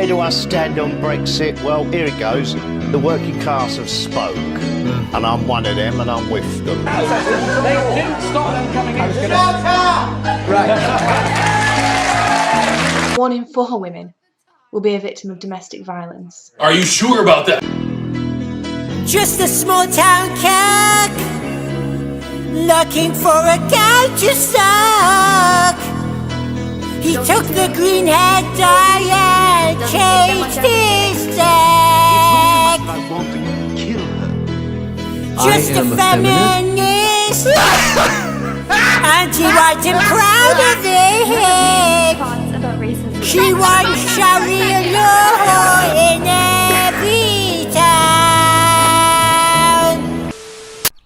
where do I stand on Brexit? Well, here it goes. The working class have spoke, and I'm one of them, and I'm with them. They didn't stop them coming in. Right. 1 in 4 women will be a victim of domestic violence. Are you sure about that? Just a small town cat looking for a guy to suck. He took the green hair dye and changed his sex. Just a feminist, anti-white and proud of it. She wants Sharia law in every town.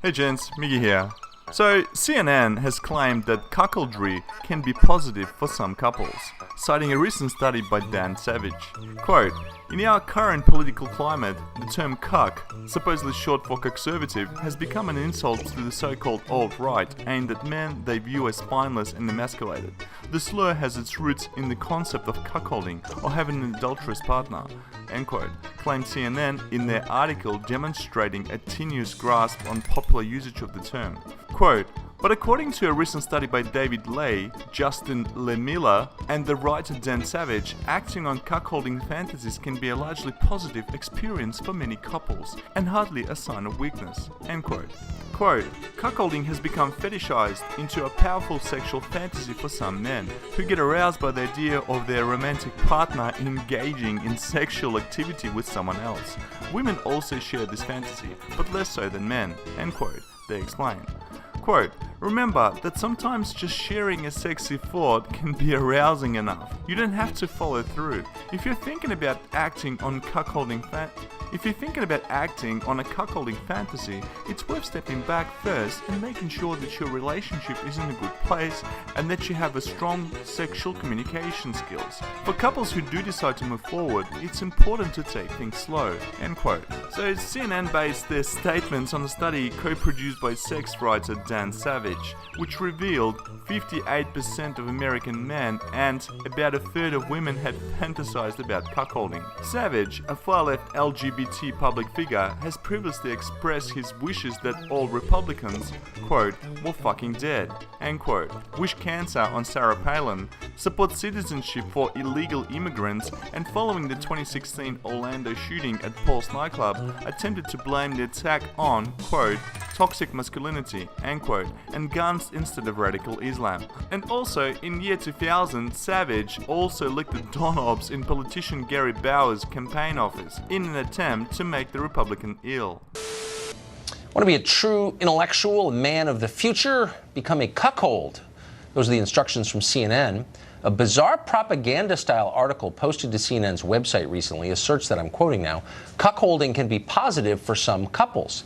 Hey gents, Miggy here. So, CNN has claimed that cuckoldry can be positive for some couples, citing a recent study by Dan Savage. Quote, "In our current political climate, the term cuck, supposedly short for conservative, has become an insult to the so-called alt-right, aimed at men they view as spineless and emasculated. The slur has its roots in the concept of cuckolding, or having an adulterous partner," end quote, claimed CNN in their article demonstrating a tenuous grasp on popular usage of the term. Quote, "But according to a recent study by David Lay, Justin Lemiller, and the writer Dan Savage, acting on cuckolding fantasies can be a largely positive experience for many couples, and hardly a sign of weakness," end quote. Quote, "Cuckolding has become fetishized into a powerful sexual fantasy for some men, who get aroused by the idea of their romantic partner engaging in sexual activity with someone else. Women also share this fantasy, but less so than men," end quote, they explain. Quote, "Remember that sometimes just sharing a sexy thought can be arousing enough. You don't have to follow through. If you're thinking about acting on a cuckolding fantasy, it's worth stepping back first and making sure that your relationship is in a good place and that you have a strong sexual communication skills. For couples who do decide to move forward, it's important to take things slow," end quote. So CNN based their statements on a study co-produced by sex writer Dan Savage, which revealed 58% of American men and about a third of women had fantasized about cuckolding. Savage, a far-left LGBT public figure, has previously expressed his wishes that all Republicans, quote, "were fucking dead," end quote, wish cancer on Sarah Palin, support citizenship for illegal immigrants, and following the 2016 Orlando shooting at Paul's nightclub, attempted to blame the attack on, quote, "toxic masculinity," end quote, and guns instead of radical Islam. And also, in year 2000, Savage also licked the doorknobs in politician Gary Bauer's campaign office in an attempt to make the Republican ill. Want to be a true intellectual, a man of the future? Become a cuckold. Those are the instructions from CNN. A bizarre propaganda-style article posted to CNN's website recently asserts that, I'm quoting now, cuckolding can be positive for some couples.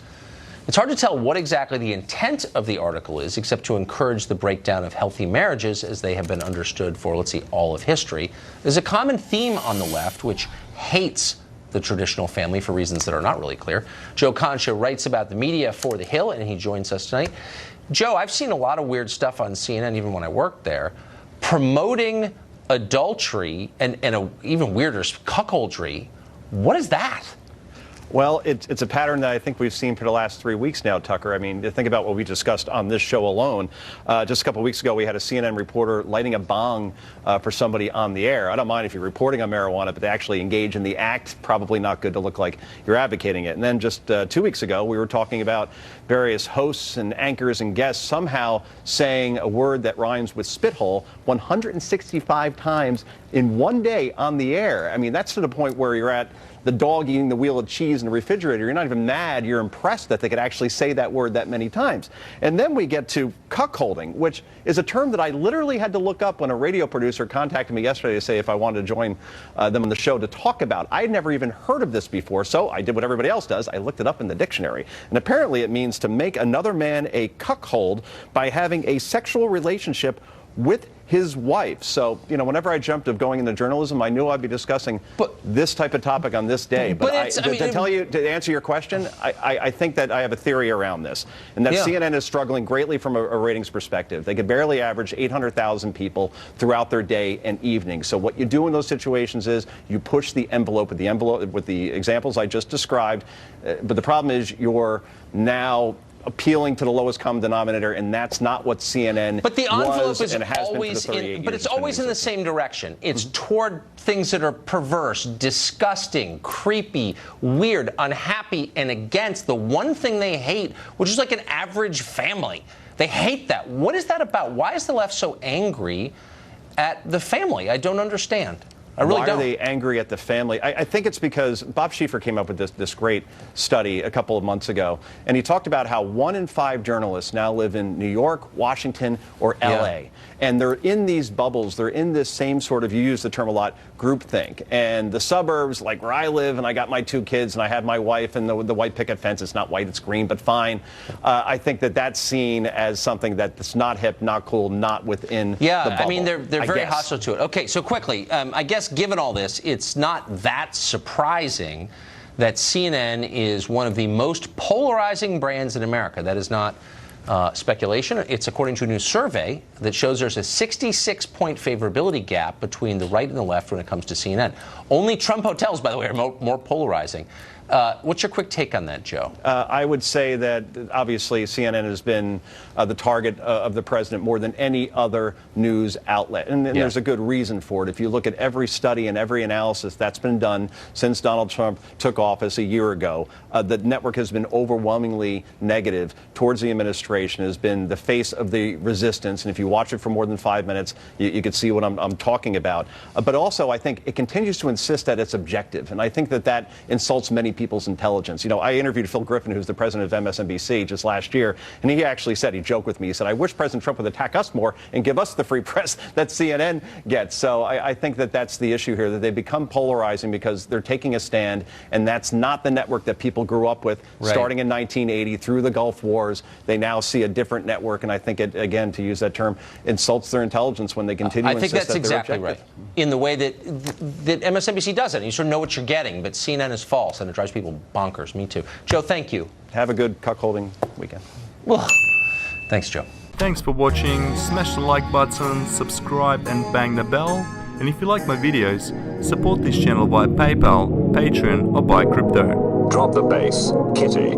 It's hard to tell what exactly the intent of the article is, except to encourage the breakdown of healthy marriages as they have been understood for, let's see, all of history. There's a common theme on the left which hates the traditional family for reasons that are not really clear. Joe Concha writes about the media for The Hill, and he joins us tonight. Joe, I've seen a lot of weird stuff on CNN, even when I worked there, promoting adultery and even weirder, cuckoldry. What is that? Well, it's a pattern that I think we've seen for the last 3 weeks now, Tucker. I mean, think about what we discussed on this show alone. Just a couple of weeks ago, we had a CNN reporter lighting a bong for somebody on the air. I don't mind if you're reporting on marijuana, but to actually engage in the act, probably not good to look like you're advocating it. And then just 2 weeks ago, we were talking about various hosts and anchors and guests somehow saying a word that rhymes with spithole 165 times in one day on the air. I mean, that's to the point where you're at the dog eating the wheel of cheese in the refrigerator. You're not even mad, you're impressed that they could actually say that word that many times. And then we get to cuckolding, which is a term that I literally had to look up when a radio producer contacted me yesterday to say if I wanted to join them on the show to talk about. I had never even heard of this before, so I did what everybody else does. I looked it up in the dictionary. And apparently it means to make another man a cuckold by having a sexual relationship with his wife. So, you know, whenever I dreamt of going into journalism, I knew I'd be discussing this type of topic on this day. But to answer your question, I think that I have a theory around this, and that CNN is struggling greatly from a ratings perspective. They could barely average 800,000 people throughout their day and evening. So what you do in those situations is you push the envelope with the examples I just described. But the problem is you're now appealing to the lowest common denominator, and that's not what CNN but the envelope is and has always been for the 38 in, but years it's always in the same direction. It's toward things that are perverse, disgusting, creepy, weird, unhappy, and against the one thing they hate, which is like an average family. They hate that. What is that about? Why is the left so angry at the family? I don't understand. I really don't. Why are they angry at the family? I think it's because Bob Schieffer came up with this great study a couple of months ago, and he talked about how 1 in 5 journalists now live in New York, Washington, or L.A. And they're in these bubbles. They're in this same sort of, you use the term a lot, groupthink. And the suburbs, like where I live, and I got my 2 kids, and I have my wife, and the white picket fence, it's not white, it's green, but fine. I think that that's seen as something that's not hip, not cool, not within the bubble. I mean, they're very hostile to it. Okay, so quickly, I guess given all this, it's not that surprising that CNN is one of the most polarizing brands in America. That is not speculation. It's according to a new survey that shows there's a 66-point favorability gap between the right and the left when it comes to CNN. Only Trump hotels, by the way, are more polarizing. What's your quick take on that, Joe? I would say that obviously CNN has been the target of the president more than any other news outlet. And there's a good reason for it. If you look at every study and every analysis that's been done since Donald Trump took office a year ago, the network has been overwhelmingly negative towards the administration, has been the face of the resistance. And if you watch it for more than 5 minutes, you can see what I'm talking about. But also, I think it continues to insist that it's objective. And I think that insults many people's intelligence. You know, I interviewed Phil Griffin, who's the president of MSNBC, just last year, and he actually said, he joked with me, he said, I wish President Trump would attack us more and give us the free press that CNN gets. So I think that's the issue here, that they become polarizing because they're taking a stand, and that's not the network that people grew up with starting in 1980 through the Gulf Wars. They now see a different network, and I think it, again, to use that term, insults their intelligence when they continue to insist that they're objective. I think that's exactly right. In the way that MSNBC does it. You sort of know what you're getting, but CNN is false, and it drives people bonkers. Me too. Joe, thank you. Have a good cuckolding weekend. Well, thanks, Joe. Thanks for watching. Smash the like button, subscribe, and bang the bell. And if you like my videos, support this channel via PayPal, Patreon, or buy crypto. Drop the bass, Kitty.